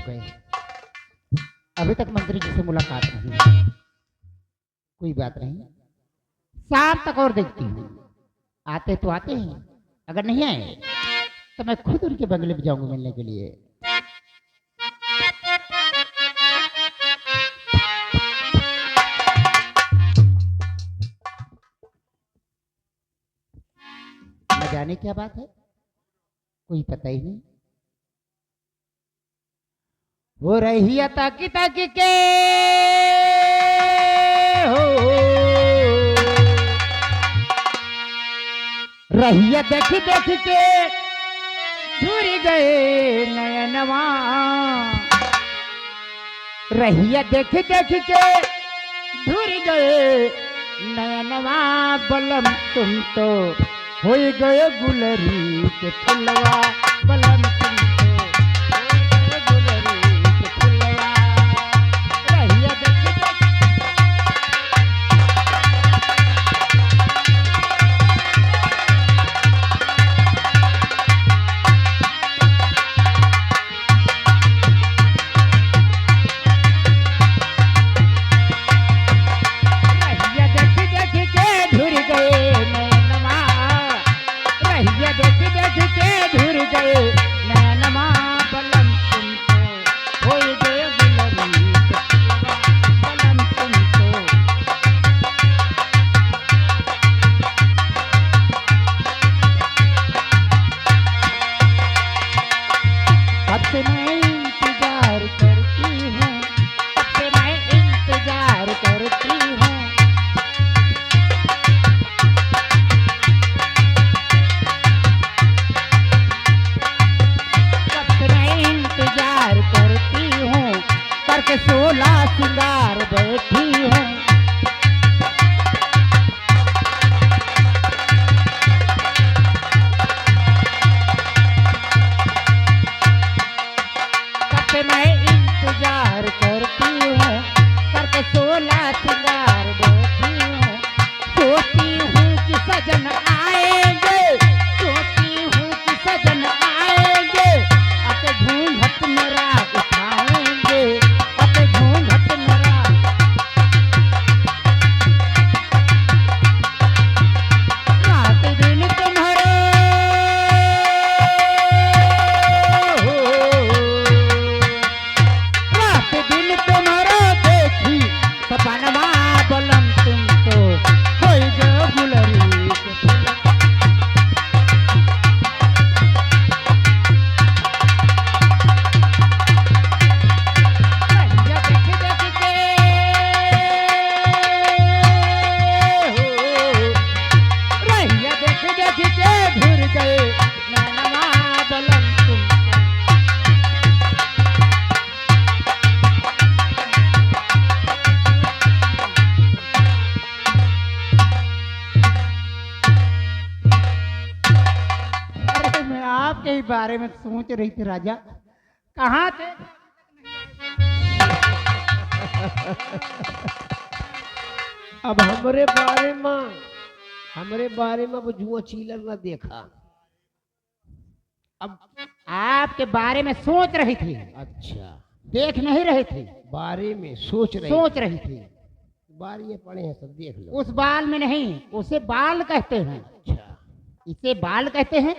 गए, अभी तक मंत्री जी से मुलाकात नहीं हुई। कोई बात नहीं, शाम तक और देखती हूँ। आते तो आते हैं, अगर नहीं आए तो मैं खुद उनके बंगले में जाऊंगा मिलने के लिए। न जाने क्या बात है, कोई पता ही नहीं। वो रही ताकि ताकि के हो, रहिया देख देख के झूर गए नयनवा, रहिया देख देख के झूर गए नयनवा। बलम तुम तो हो गए गुलरी के फुलवा, बलम तुम तो हो गए गुलरी के फुलवा। रहिया देख देख सिंगार बैठी हूँ। कब मैं इंतजार करती हूँ, करके 16 सिंगार बैठी हूँ। सोचती हूँ कि सजन आएंगे, सोचती हूँ कि सजन आएंगे, आके घूंघट मेरा उठाएंगे, आके घूंघट मेरा। रात दिन तुम्हारे रात दिन तुम्हारा देखी सपनवा, बलम तुम तो होई गए गुलरी के फुलवा। रहिया देख देख के हो, रहिया देख देख के घुर गए नैनवा, बलम तुम तो। अरे मैं आपके ही बारे में सोच रही थी राजा, कहाँ थे? अब हमरे बारे में वो जुआ चीलर न देखा। अब आपके बारे में सोच रही थी, अच्छा, देख नहीं रही थी, बारे में सोच रही थी। बार ये पड़े हैं, सब देख लो। उस बाल में नहीं, उसे बाल कहते हैं। अच्छा, इसे बाल कहते हैं।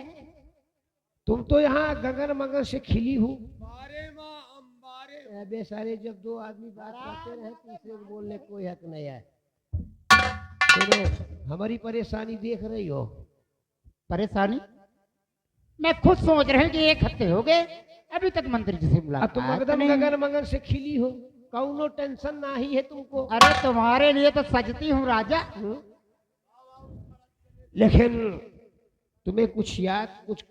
तुम तो यहाँ गगन मगन से खिली हो। अबे सारे, जब दो आदमी बात करते रहे तीसरे को बोलने कोई हक नहीं है। सुनो, हमारी परेशानी देख रही हो। परेशानी मैं खुद सोच रही हूँ कि 1 हफ्ते हो गए, अभी तक मंत्री जी से अब मुलाकात तुम एकदम नहीं। गगन मगन से खिली हो, कौनो टेंशन ना ही है तुमको। अरे तुम्हारे लिए तो सजती हूँ राजा। लेकिन तुम्हें कुछ याद, कुछ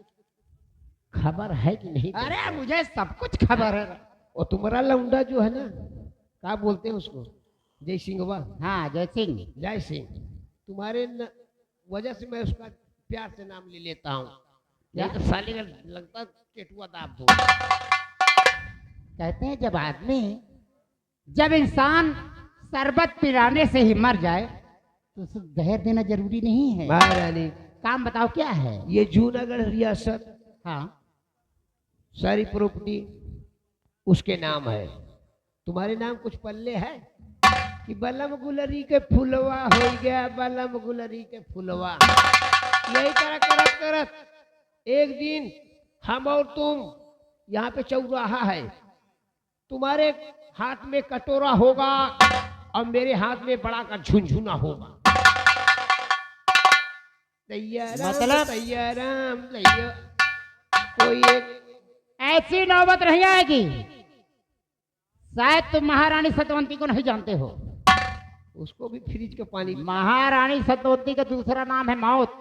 खबर है कि नहीं? अरे मुझे सब कुछ खबर है। और तुम्हारा लौंडा जो है ना, क्या बोलते हैं उसको, जय सिंहवा। हाँ, जय सिंह। जय सिंह, तुम्हारे वजह से मैं उसका प्यार से नाम ले लेता हूँ। क्या? तो साले का लगता केटुआ दाब दो। कहते हैं जब इंसान शरबत पिलाने से ही मर जाए तो उसे जहर देना जरूरी नहीं है। महारानी, काम बताओ क्या है? ये जूनागढ़ रियासत, हाँ, सारी प्रॉपर्टी उसके नाम है। तुम्हारे नाम कुछ पल्ले है कि बलम गुलरी के फुलवा हो गया, बलम गुलरी के फुलवा। यही तरह करत करत एक दिन हम और तुम यहाँ पे चौराहा है, तुम्हारे हाथ में कटोरा होगा और मेरे हाथ में बड़ा का झुनझुना होगा। मतलब? तैयाराम कोई एक ऐसी नौबत नहीं आएगी। शायद तुम महारानी सत्यवंती को नहीं जानते हो। उसको भी फ्रिज का पानी। महारानी सत्यवंती का दूसरा नाम है मौत।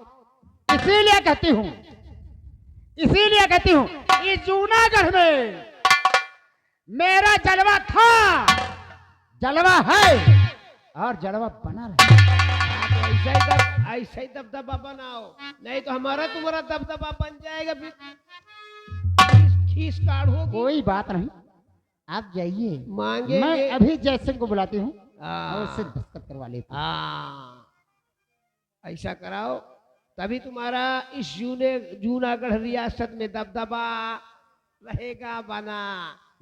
इसीलिए कहती हूँ इस जूनागढ़ में मेरा जलवा था, जलवा है और जलवा बना रहे। ऐसा ही दबदबा बनाओ, नहीं तो हमारा तुम्हारा दबदबा बन जाएगा, फिर खीस काढ़ो। कोई बात नहीं, आप जाइए, मांगे मैं अभी जयसिंह को बुलाती हूँ और उससे हाँ दस्तखत करवा लेती हूँ। ऐसा कराओ, तभी तुम्हारा इस जूनागढ़ रियासत में दबदबा रहेगा बना।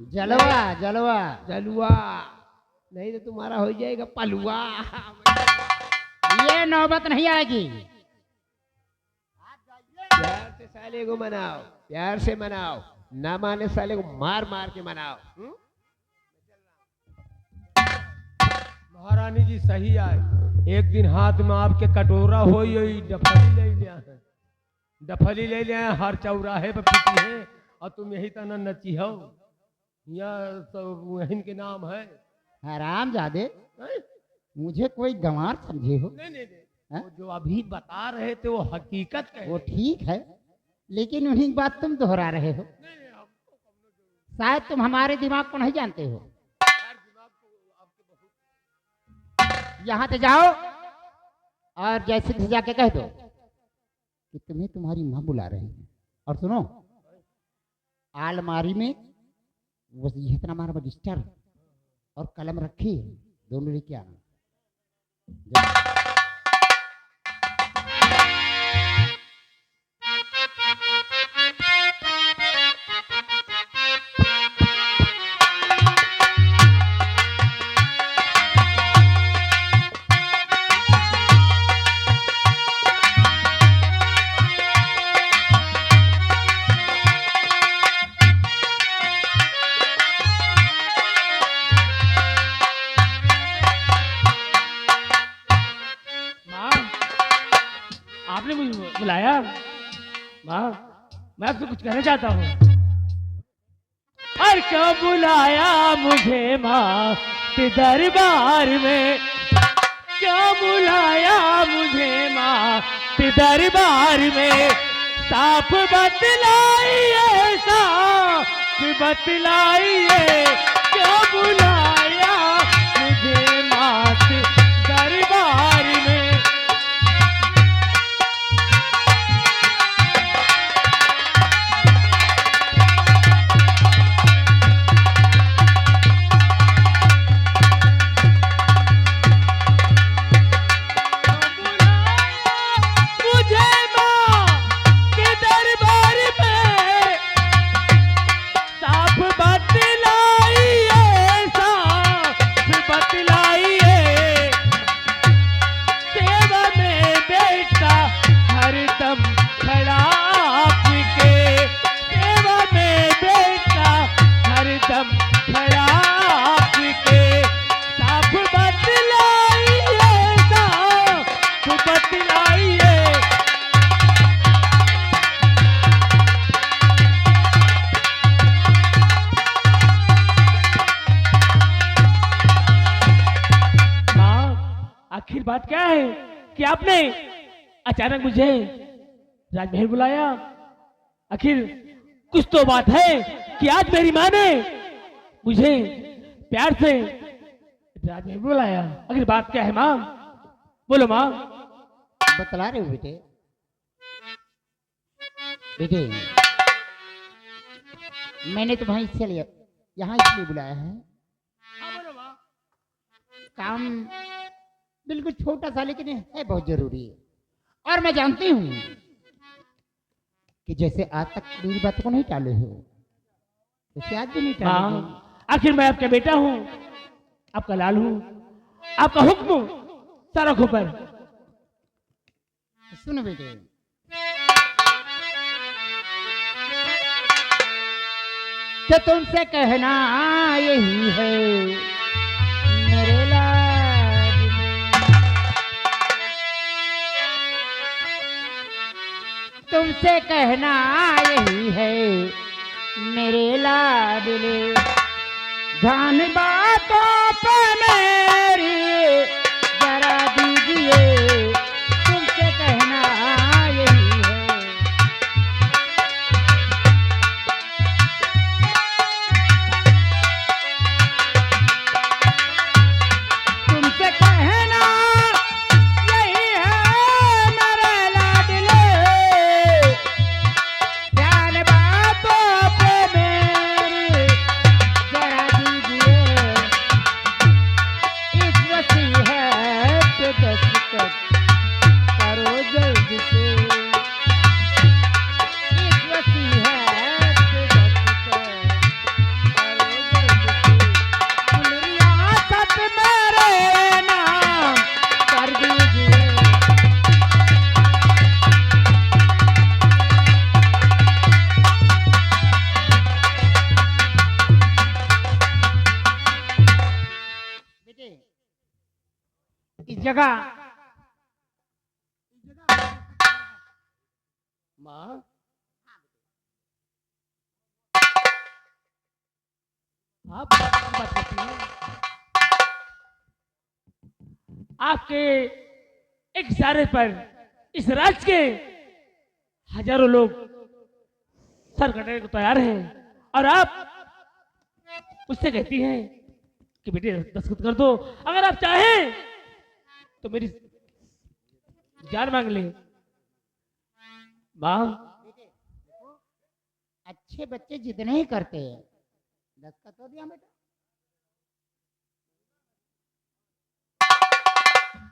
जलवा जलवा जलवा, नहीं तो तुम्हारा हो जाएगा पलुआ। ये नौबत नहीं आएगी। प्यार से साले को मनाओ, प्यार से मनाओ, ना माने साले को मार मार के मनाओ। महारानी जी सही आए। एक दिन हाथ में आपके कटोरा हो, डफली ले लिया है, डफली ले लिया है, हर चौराहे पे पीटी है और तुम यही तना नची हो। या तो वहीन के नाम है। हराम जादे, मुझे कोई गंवार समझे हो? नहीं वो जो अभी बता रहे थे वो हकीकत है। वो ठीक है, लेकिन उन्हीं की बात तुम दोहरा रहे हो। शायद तुम हमारे दिमाग को नहीं जानते हो। यहाँ से जाओ और जैसे से जाके कह दो कि तुम्हें तुम्हारी माँ बुला रही है। और सुनो, आलमारी में वसीयतनामा रजिस्टर और कलम रखी है, दोनों लेके आना। आपने मुझे बुलाया? माँ, मैं आपसे कुछ कहना चाहता हूँ। और क्यों बुलाया मुझे माँ के दरबार में? क्यों बुलाया मुझे माँ के दरबार में? साफ बतलाइए, साफ बतलाइए, क्यों बुलाया मुझे माँ के दरबार में? आखिर बात क्या है कि आपने अचानक मुझे राजमहल बुलाया? आखिर कुछ तो बात है कि आज मेरी माँ ने मुझे प्यार से राजमहल बुलाया। आखिर बात क्या है माँ? बोलो माँ। बतला रहे हो बेटे? बेटे, मैंने तुम्हें इसलिए यहाँ इसलिए बुलाया है। बोलो माँ। काम बिल्कुल छोटा सा, लेकिन है बहुत जरूरी है। और मैं जानती हूँ कि जैसे आज तक मेरी बात को नहीं टाले हो, वैसे आज भी नहीं टाले। आखिर मैं आपका बेटा हूं, आपका लाल हूं, आपका हुक्म सारा खुपर। सुन बेटे, तो तुमसे कहना यही है मेरे लाडले, तुमसे कहना यही है मेरे लाडले, ध्यान बातों पे मेरी जरा दीजिए, तुमसे कहना यही है। तुमसे कहना यही है मेरे लाडले, ध्यान बातों पे मेरी जरा दीजिए, इस वसीयत पे दस्तखत करो जल्दी से, इस वसीयत पे दस्तखत करो जल्दी से, कुल रियासत मेरे नाम कर दीजिए। बेटे, इस जगह माँ, आप बात करती हैं? आपके एक इशारे पर इस राज्य के हजारों लोग सर कटने को तैयार हैं, और आप उससे कहती हैं कि बेटे दस्तखत कर दो, अगर आप चाहें तो मेरी जान मांग ले। माँ, अच्छे बच्चे जितने ही करते हैं, दस्तखत हो दिया बेटा,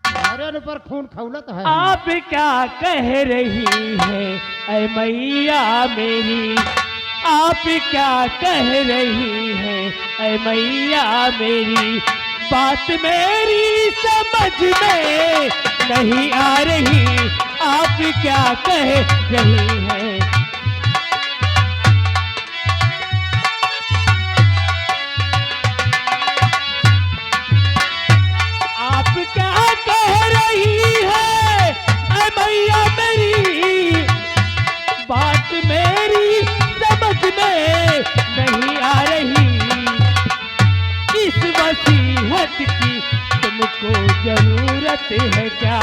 तुम्हारे ऊपर खून खौलत है। आप क्या कह रही हैं ऐ मैया मेरी, आप क्या कह रही हैं ऐ मैया मेरी, बात मेरी समझ में नहीं आ रही, आप क्या कह रही हैं। आप क्या कह रही है ऐ मैया मेरी, बात मेरी समझ में नहीं आ रही, इस वसीयत की तुमको जरूरत है क्या,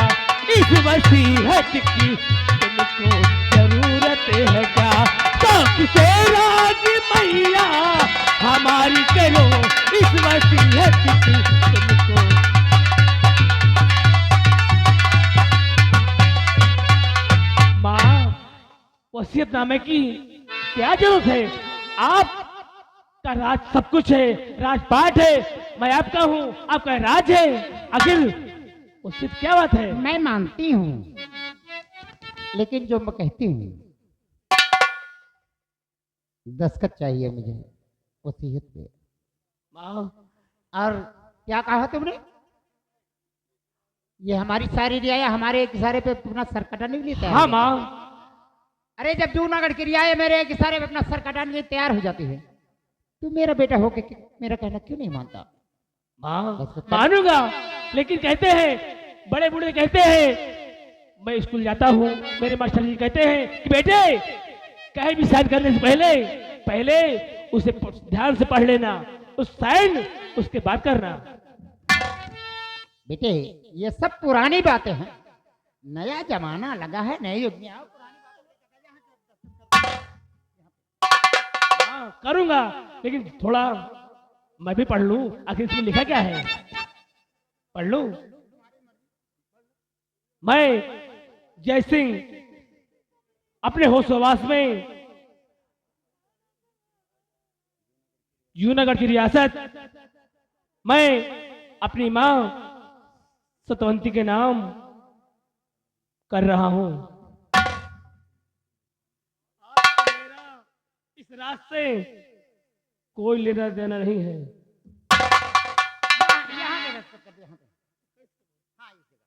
इस वसीयत की तुमको जरूरत है क्या, शौक से राज मैया हमारी करो, इस वसीयत की तुमको। माँ, वसीयतनामे की क्या जरूरत है, आप का राज सब कुछ है, राजपाट है, मैं आपका हूँ, आपका राज है, आखिर वसीयत क्या बात है। मैं मानती हूँ, लेकिन जो मैं कहती हूँ, दस्तखत चाहिए मुझे वसीयत पे। माँ, और क्या कहा तुमने? ये हमारी सारी रियाया हमारे एक इशारे पे अपना सर कटाने के लिए तैयार हाँ है। माँ, अरे जब जूनागढ़ की रियाया मेरे एक इशारे पे अपना सर कटाने के लिए तैयार हो जाती है, तू मेरा बेटा होके मेरा कहना क्यों नहीं मानता? माँ मानूंगा, लेकिन कहते हैं बड़े बूढ़े कहते हैं, मैं स्कूल जाता हूँ, मेरे मास्टर जी कहते हैं कि बेटे कहीं भी साइन करने से पहले पहले उसे ध्यान से पढ़ लेना, उस साइन उसके बाद करना। बेटे ये सब पुरानी बातें हैं, नया जमाना लगा है, नए युग में आओ। हाँ करूंगा, लेकिन थोड़ा मैं भी पढ़ लूं, आखिर इसमें लिखा क्या है, पढ़ लूं। मैं जय सिंह अपने होशोवास में जूनागढ़ की रियासत, मैं अपनी मां सतवंती के नाम कर रहा हूं। आज मेरा इस रास्ते कोई लेना देना नहीं है। यहाँ पे दस्तखत कर दो, यहाँ पे। हाँ, इस जगह।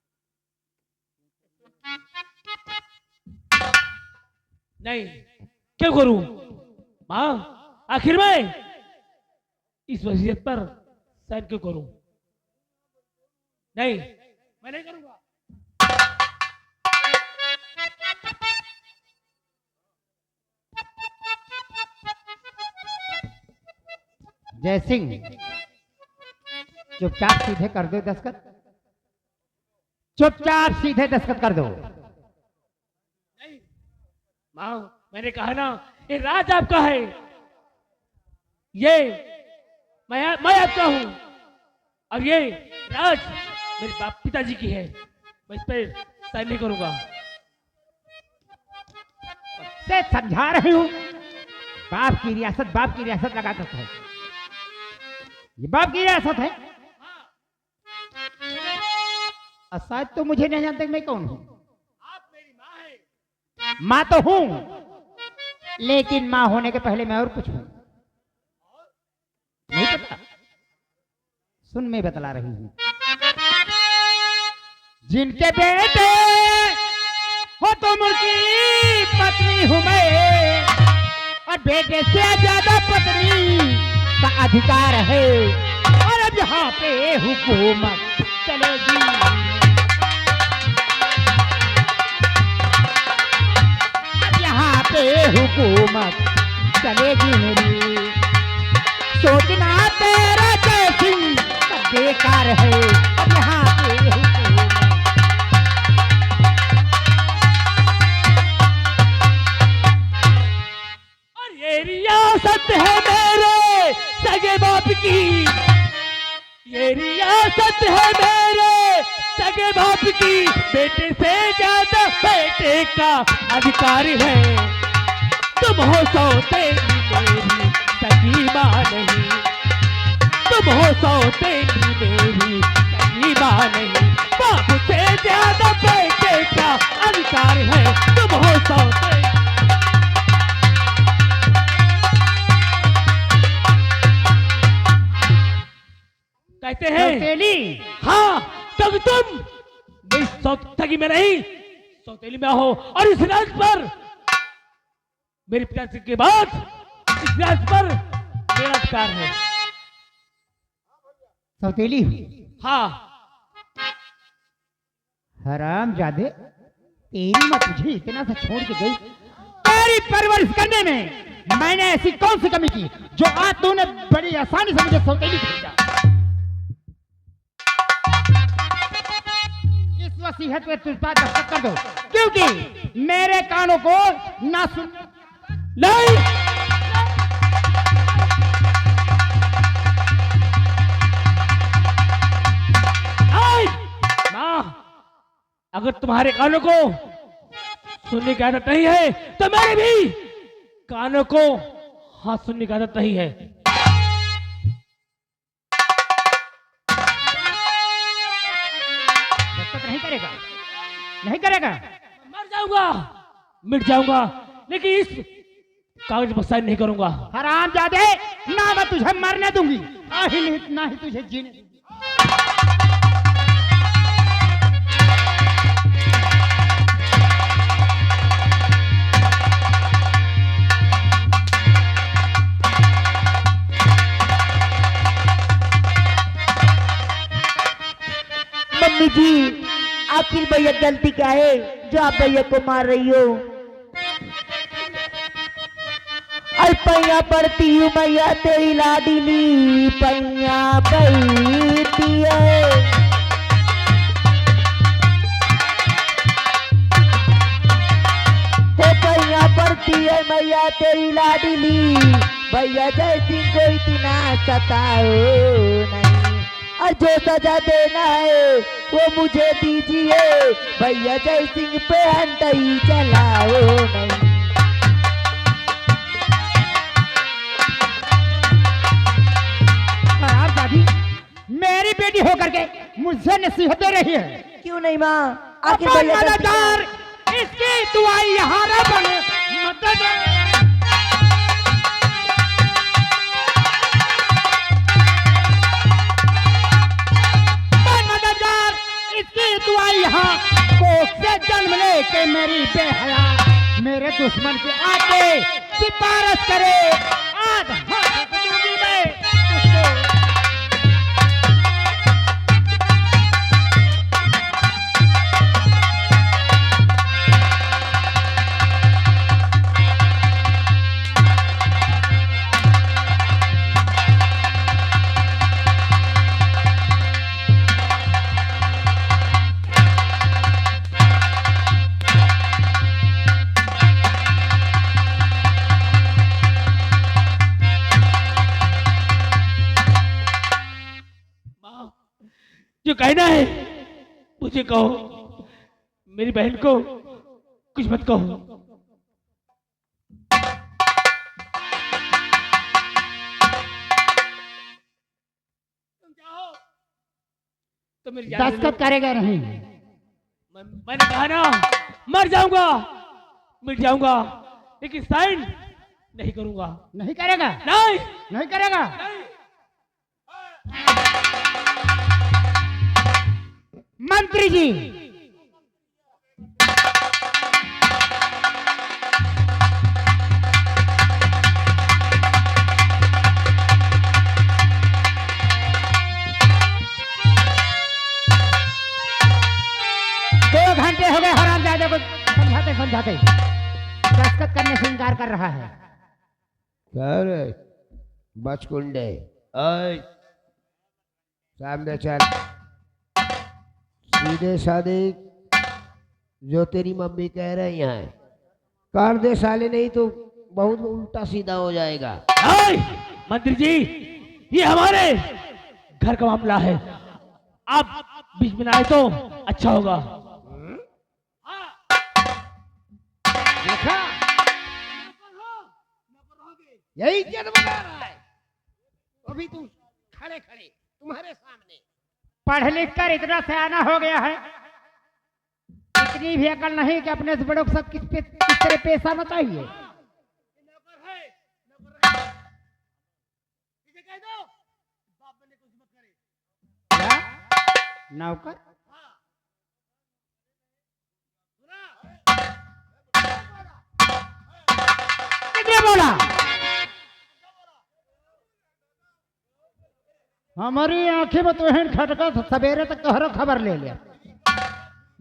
नहीं, क्यों करूं माँ? आखिर मैं इस वसीयत पर साइन क्यों करूं? नहीं, मैं नहीं करूंगा। जय सिंह, चुपचाप सीधे कर दो दस्तखत। चुपचाप सीधे दस्तखत कर दो। नहीं माँ, मैंने कहा ना, ये राज आपका है, ये मैं आपका हूं, और ये राज मेरे बाप पिताजी की है। मैं इस पर साइन नहीं करूंगा। से समझा रही हूं, बाप की रियासत लगा सकता है। ये बाप की रियासत है। और शायद तो मुझे नहीं जानते कि मैं कौन हूं। आप मेरी माँ है। माँ तो हूं, लेकिन माँ होने के पहले मैं और कुछ हूं। नहीं पता? सुन, मैं बतला रही हूं। जिनके बेटे हो तुम उनकी पत्नी हूं मैं, और बेटे से ज्यादा पत्नी का अधिकार है। और अब यहाँ पे हुकूमत चलेगी। अब यहाँ पे हुकूमत चलेगी मेरी। सोचना तेरा जय सिंह सब बेकार है। अब यहाँ पे हुकूमत। और ये रियासत है मेरे सगे बाप की, ये रियासत है मेरे सगे बाप की। बेटे से ज्यादा बेटे का अधिकार है। तुम हो सौतेली मेरी सगी माँ नहीं, तुम हो सौतेली मेरी सगी माँ नहीं। बाप से ज्यादा बेटे का अधिकार है। तुम हो सौतेली। कहते हैं सौतेली? हाँ, क्योंकि तुम इस सौतेली में नहीं, सौतेली में हो। और इस राज पर मेरे पिताजी के बाद इस राज पर मेरा अधिकार है। सौतेली हूँ? हाँ। हराम जादे, तेरी माँ तुझे इतना सा छोड़ के गई। तेरी परवरिश करने में मैंने ऐसी कौन सी कमी की जो आज तूने बड़ी आसानी से मुझे सौतेली भेजा? इस वसीयत पे तुझ पर दस्तखत कर दो, क्योंकि मेरे कानों को ना सुन। नहीं, माँ, अगर तुम्हारे कानों को सुनने की आदत नहीं है तो मेरे भी कानों को हाँ सुनने की आदत नहीं है। दस्तखत नहीं करेगा? नहीं करेगा? मर जाऊंगा, मिट जाऊंगा, लेकिन इस कागज पर साइन नहीं करूंगा। हराम जादे, ना मैं तुझे मरने दूंगी, ना ही तुझे जीने दूंगी। मम्मी जी, आखिर भैया गलती क्या है जो आप भैया को मार रही हो? अरे पैया पड़ती हूँ मैया तेरी लाडली, पैया पड़ती है। हे पैया पड़ती है मैया तेरी लाडली, भैया जय सिंह को इतना सताओ नहीं। और जो सजा देना है वो मुझे दीजिए, भैया जय सिंह पे हंटई चलाओ नहीं। हराम जादी, मेरी बेटी होकर के मुझसे नसीहत दे रही है। क्यों नहीं माँ? आखिर अपन भैया गलती मददगार, इसकी दुआई यहाँ न बने। मदद इसकी दुआ यहाँ कोख से जन्म ले के मेरी बेहया मेरे दुश्मन के आके सिफारिश करे आज हाथ दूंगी मैं उसको। जो कहना है मुझे कहो, मेरी बहन को कुछ मत कहो। तो मेरी जान ले लो। दस्तखत करेगा नहीं। मैंने कहा ना मर जाऊंगा मिट जाऊंगा, लेकिन साइन नहीं करूंगा। नहीं करेगा? नहीं नहीं करेगा? मंत्री जी, घंटे हो गए हरामजादे को समझाते समझाते, दस्तखत करने से इनकार कर रहा है। क्या रे बचकुंडे, ओए सामने चल। सीधे साधे जो तेरी मम्मी कह रही है कर दे साले, नहीं तो बहुत उल्टा सीधा हो जाएगा। नहीं मंत्री जी, ये हमारे घर का मामला है, आप बीच में ना आए तो अच्छा होगा। देखा, यही इज्जत बना रहा है। अभी तुम खड़े खड़े तुम्हारे सामने पढ़ लिख कर इतना सयाना हो गया है, इतनी भी अकल नहीं कि अपने से बड़ों को सब किस तरह पेश आना चाहिए। क्या? नौकर? कितने बोला? हमारी आंखें में तो खटका सवेरे तक तो हर खबर ले लिया,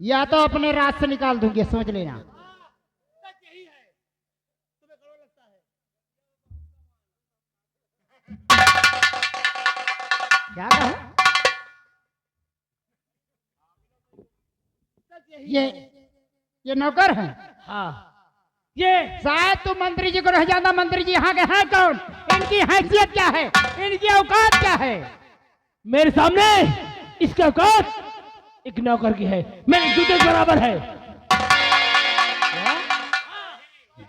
या तो अपने रात से निकाल दूंगी, समझ लेना। क्या कहा? ये नौकर है? हाँ, ये शायद तू मंत्री जी को रह जाता। मंत्री जी यहाँ के हैं कौन? इनकी हैसियत क्या है? इनकी औकात क्या है? मेरे सामने इसका औकात एक नौकर की है, मेरे जूते के बराबर है।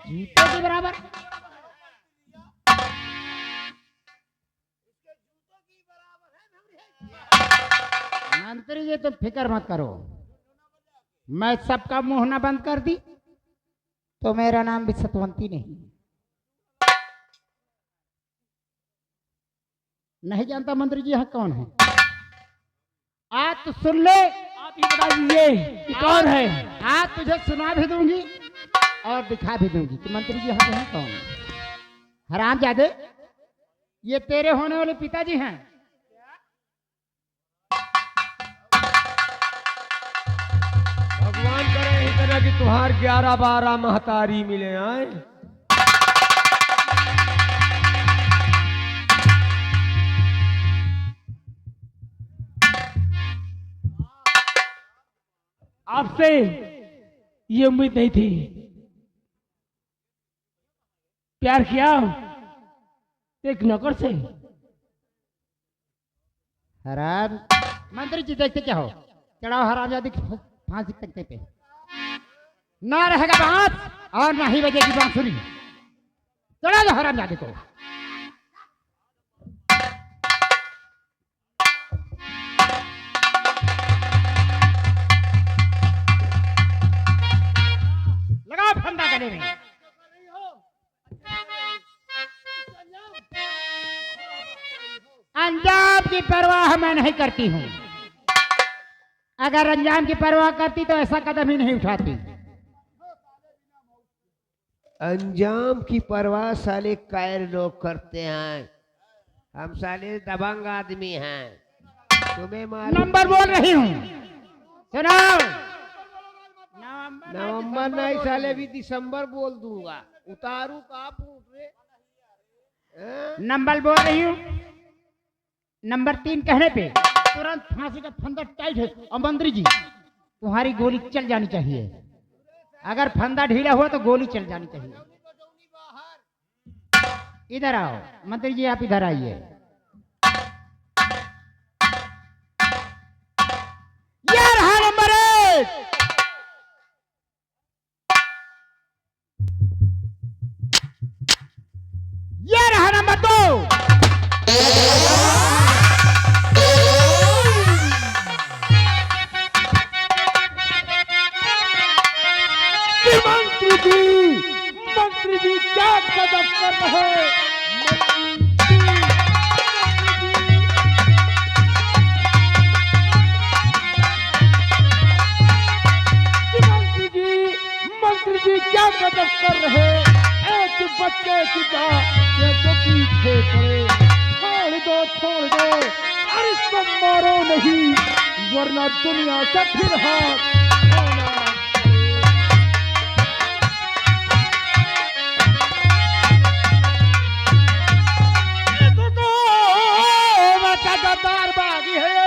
जूते के बराबर? मंत्री जी तुम फिक्र मत करो, मैं सबका मुंह ना बंद कर दी तो मेरा नाम भी सतवंती नहीं जानता। मंत्री जी यहाँ कौन है? आज तो सुन ले, आप ही बता दीजिए कि कौन है। आज तुझे सुना भी दूंगी और दिखा भी दूंगी कि मंत्री जी यहाँ हैं कौन। हरामजादे, ये तेरे होने वाले पिताजी हैं। भगवान करे इस तरह की तुहार 11-12 महतारी मिले आए। आपसे ये उम्मीद नहीं थी। प्यार किया एक नौकर से। हराम मंत्री जी देखते क्या हो? चढ़ाओ हरामजादी की फांसी तख्ते पे। ना रहेगा बांस और ना ही बजेगी बांसुरी। चढ़ा दो हरामजादी को। लगाओ फंदा गले में। अंजाम की परवाह मैं नहीं करती हूं। अगर अंजाम की परवाह करती तो ऐसा कदम ही नहीं उठाती। अंजाम की परवाह साले कायर लोग करते हैं, हम साले दबंग आदमी हैं। तुम्हें मालूम नंबर बोल रही हूँ, सुनाओ। नवंबर नहीं साले, भी दिसंबर बोल दूंगा। उतारू का फूट रे। नंबर बोल रही हूँ, नंबर 3 कहने पे तुरंत फांसी का फंदा टाइट है। और मंत्री जी, तुम्हारी गोली चल जानी चाहिए। अगर फंदा ढीला हुआ तो गोली चल जानी चाहिए। इधर आओ मंत्री जी, आप इधर आइए। ये रहा नंबर 1। ये रहा नंबर 2। मंत्री जी क्या कदम कर रहे हैं? मंत्री जी क्या कदम कर रहे हैं? एक बच्चे की बात ये तो पीछे पड़े। छोड़ दो और इसको मारो नहीं, वरना दुनिया से फिर हाथ गद्दार बागी है,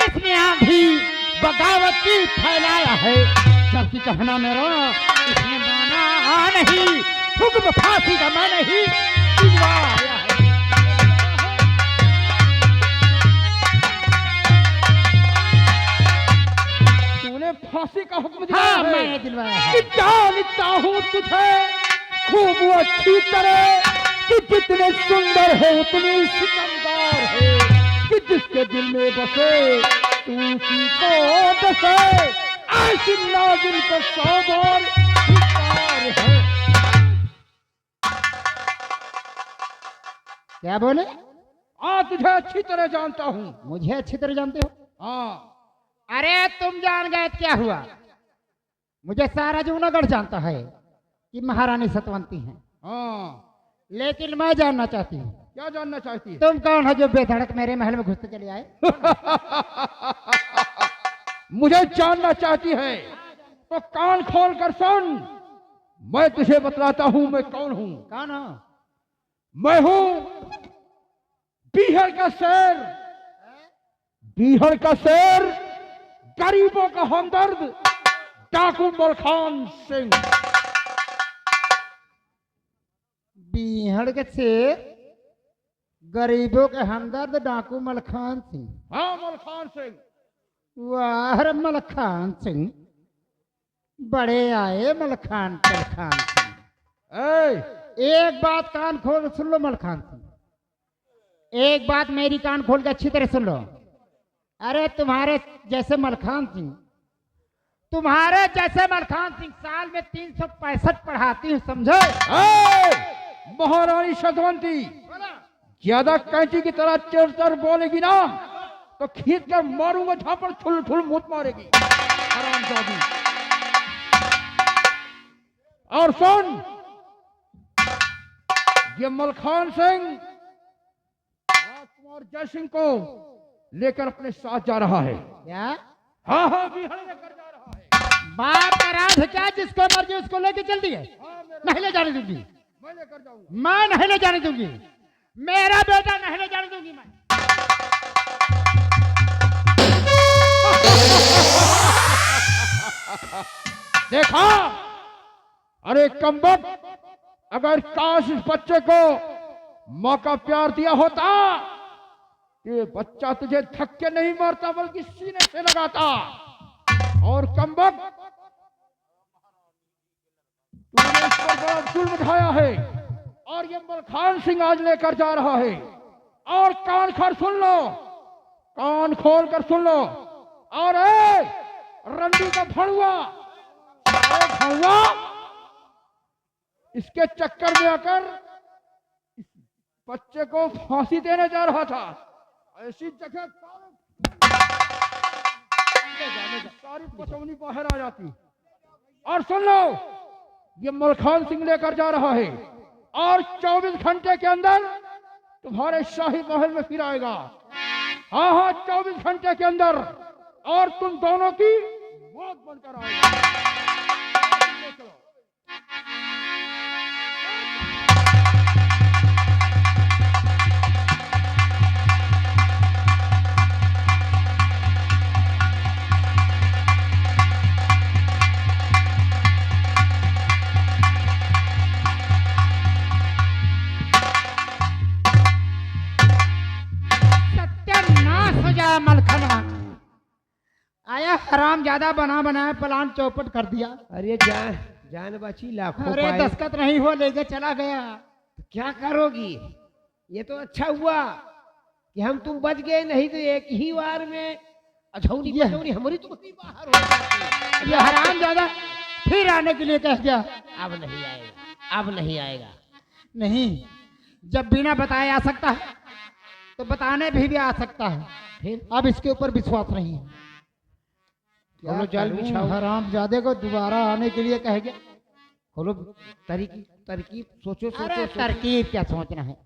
इसने आंधी बगावत की फैलाया है। जबकि कहना मेरा इसने माना नहीं, हुक्म फांसी का मैं नहीं दिलवाया है। तूने फांसी का हुक्म दिया हाँ, है? मैंने दिलवाया है। जानता हूँ तुझे खूब अच्छी तरह कि जितने सुंदर है उतनी सिकंदर है, कि जिसके दिल में बसे तू उसी को बसे। ऐसी नागिन को 100 बार पुकार है। क्या बोले? तुझे अच्छी तरह जानता हूँ। मुझे अच्छी तरह जानते हो? हाँ। अरे तुम जान गए तो क्या हुआ? मुझे सारा जूनागढ़ जानता है कि महारानी सतवंती हैं। हाँ, लेकिन मैं जानना चाहती हूँ, क्या जानना चाहती है? तुम कौन हो जो बेधड़क मेरे महल में घुसते चले आए? मुझे जानना चाहती है तो कान खोल कर सुन। मैं तुझे बतलाता हूँ मैं कौन हूँ। कौन हो? मैं हूँ बीहड़ का शेर। बीहड़ का शेर, गरीबों का हमदर्द, डाकू मलखान सिंह। बीहड़ के शेर, गरीबों के हमदर्द, डाकू मलखान सिंह। हाँ, मलखान सिंह। वाह मलखान सिंह, बड़े आए मलखान सिंह। एक बात कान खोल सुन लो मलखान सिंह, एक बात मेरी कान खोल के अच्छी तरह सुन लो। अरे तुम्हारे जैसे मलखान सिंह साल में 365 पढ़ाती हूँ, समझो? महारानी सतवंती, ज्यादा कैंची की तरह चर बोलेगी ना तो खींच कर मारूंगा, झापड़ ठुल ठुल मुत मारेगी हरामजादी। और सुन, ये मलखान सिंह राजकुमार जय सिंह को लेकर अपने साथ जा रहा है। क्या? हाँ हाँ, बिहार लेकर जा रहा है। बाप का राज है क्या? जिसको मर्जी उसको लेके चल दिए? नहीं ले जाने दूंगी, मैं लेकर जाऊंगा। मैं नहीं ले जाने दूंगी, मेरा बेटा नहीं ले जाने दूंगी मैं। देखा? अरे कमबख्त, अगर काश इस बच्चे को माँ का प्यार दिया होता, ये बच्चा तुझे धक्के नहीं मारता बल्कि सीने से लगाता। और कमबख्त, तूने इस पर बड़ा जुल्म ढाया है और ये मलखान सिंह आज लेकर जा रहा है। और कान खोल सुन लो, कान खोल कर सुन लो। और रंडी का भड़ुआ, इसके चक्कर में आकर इस बच्चे को फांसी देने जा रहा था। ऐसी जगह सारी पचौनी बाहर आ जाती। और सुन लो, ये मलखान सिंह लेकर जा रहा है और 24 घंटे के अंदर तुम्हारे शाही महल में फिर आएगा। हाँ हाँ, 24 घंटे के अंदर, और तुम दोनों की मौत बनकर आएगा। चलो। सत्यानाश हो जाए मलखनवा। आया हराम ज्यादा बना बनाया प्लान चौपट कर दिया। अरे जान जान बची लाखों अरे पाए। दस्तखत नहीं हुआ, लेके चला गया। क्या करोगी? ये तो अच्छा हुआ कि हम तुम बच गए, नहीं तो एक ही वार में अछौनी पछौनी हमारी तो वही बाहर हो जाती। ये हराम ज्यादा फिर आने के लिए कह गया। अब नहीं आएगा, अब नहीं आएगा। नहीं, जब बिना बताए आ सकता है तो बताने भी आ सकता है। फिर अब इसके ऊपर विश्वास नहीं है। खोलो जाल बिछाओ। हराम ज्यादा को दोबारा आने के लिए कह गया। खोलो तरकीब तरकीब, सोचो अरे सोचो सोचो। तरकीब क्या सोचना है?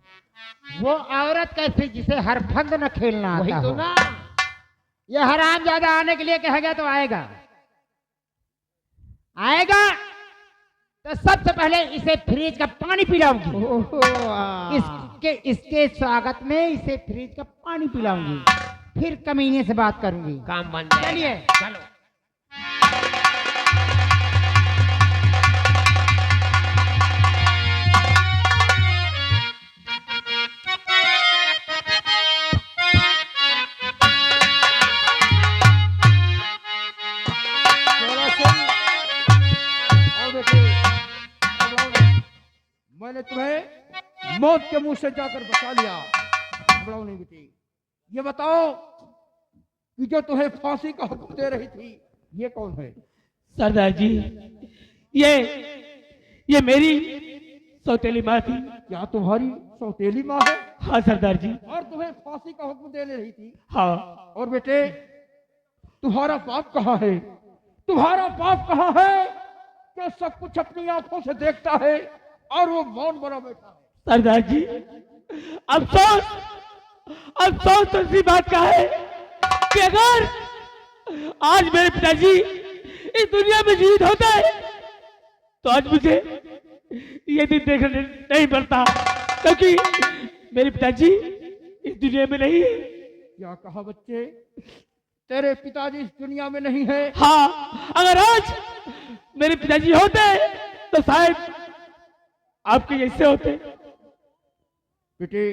वो औरत कैसी जिसे हर फंद न खेलना वही आता तो हो। ना। ये हराम ज्यादा आने के लिए कह गया तो आएगा। आएगा तो सबसे पहले इसे फ्रिज का पानी पिलाऊंगी। ओहो, वाह। इसके स्वागत में इसे फ्रिज का पानी पिलाऊंगी, फिर कमीने से बात करूंगी। काम बन जाएगा। चलिए। चलो। जोरा सिंह, आओ बेटे, मैंने तुम्हें मौत के मुंह से जाकर बचा लिया। घबराओ नहीं बेटी। ये बताओ कि जो तुम्हें फांसी का हुक्म दे रही थी, ये कौन है? सरदार जी, ये मेरी सौतेली माँ थी। क्या तुम्हारी सौतेली माँ है हाँ सरदार जी। और तुम्हें फांसी का हुक्म देने रही थी? हाँ। और बेटे, तुम्हारा बाप कहाँ है? तुम्हारा बाप कहाँ है जो सब कुछ अपनी आंखों से देखता है और वो मौन बना बैठा है? सरदार जी, अफसोस तो इसी बात का है कि अगर आज मेरे पिताजी इस दुनिया में जीवित होते तो आज मुझे ये दिन देखने नहीं पड़ता, क्योंकि मेरे पिताजी इस दुनिया में नहीं है। क्या कहा बच्चे? तेरे पिताजी इस दुनिया में नहीं है? हाँ, अगर आज मेरे पिताजी होते तो शायद आपके जैसे होते। बेटे,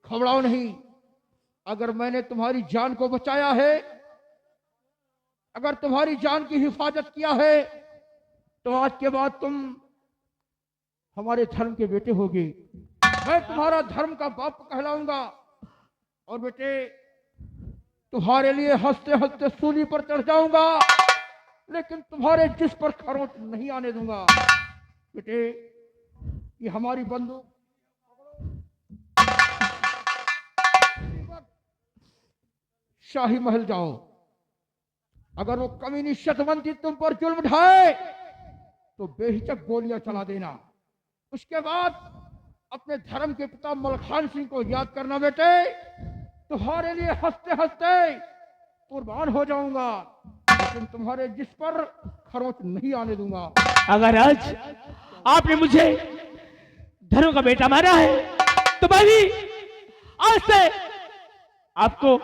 घबराओ नहीं। अगर मैंने तुम्हारी जान को बचाया है, अगर तुम्हारी जान की हिफाजत किया है, तो आज के बाद तुम हमारे धर्म के बेटे होगे। मैं तुम्हारा धर्म का बाप कहलाऊंगा। और बेटे, तुम्हारे लिए हंसते हंसते सूली पर चढ़ जाऊंगा, लेकिन तुम्हारे जिस पर खरोंच नहीं आने दूंगा। बेटे, ये हमारी बंदूक, शाही महल जाओ। अगर वो कमीनी शतवंती तुम पर जुल्म ढाए तो बेहिचक गोलियां चला देना। उसके बाद अपने धर्म के पिता मलखान सिंह को याद करना। बेटे, तुम्हारे लिए हंसते हंसते कुर्बान हो जाऊंगा, लेकिन तुम्हारे जिस पर खरोंच नहीं आने दूंगा। अगर आज आपने मुझे धर्म का बेटा मारा है तो मैं भी आज से आपको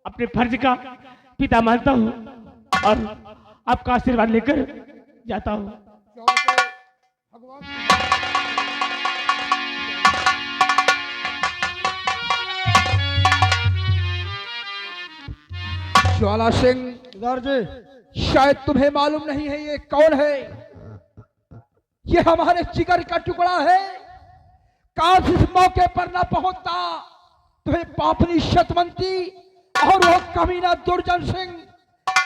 अपने फर्ज का पिता मानता हूँ और आपका आशीर्वाद लेकर जाता हूँ। भगवान ज्वाला सिंह, शायद तुम्हें मालूम नहीं है ये कौन है। ये हमारे जिगर का टुकड़ा है। काश इस मौके पर न पहुंचता तुम्हें पापनी शतवंती और वो कमीना दुर्जन सिंह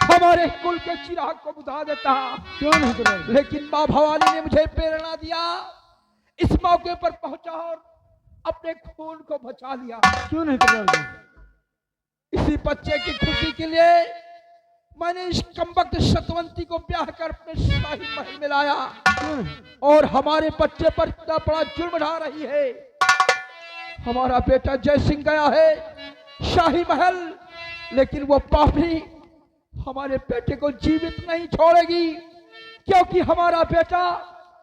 हमारे कुल के चिराग को बुझा देता। क्यों नहीं? लेकिन माँ भवानी ने मुझे प्रेरणा दिया, इस मौके पर पहुंचा और अपने खून को बचा लिया। क्यों नहीं? इसी बच्चे की खुशी के लिए मैंने इस कमबख्त सतवंती को ब्याह कर अपने शाही महल में लाया और हमारे बच्चे पर इतना बड़ा जुल्म ढा रही है। हमारा बेटा जय सिंह गया है शाही महल, लेकिन वो पापी हमारे बेटे को जीवित नहीं छोड़ेगी, क्योंकि हमारा बेटा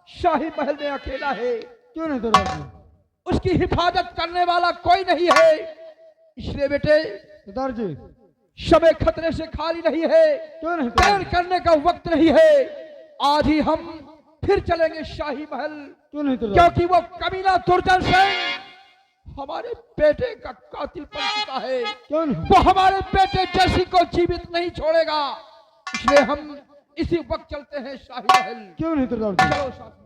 शाही महल में अकेला है। क्यों नहीं सरदार जी? उसकी हिफाजत करने वाला कोई नहीं है। इसलिए बेटे सरदार जी समय खतरे से खाली नहीं है, क्यों नहीं देर करने का वक्त नहीं है। आज ही हम फिर चलेंगे शाही महल, क्यों नहीं सरदार? क्योंकि वो कमीना दुर्जन सिंह हमारे बेटे का कातिल बन चुका है। क्यों नहीं? वो हमारे बेटे जैसी को जीवित नहीं छोड़ेगा। इसलिए हम इसी वक्त चलते हैं शाही महल। क्यों नहीं सरदार जी? चलो साथ में।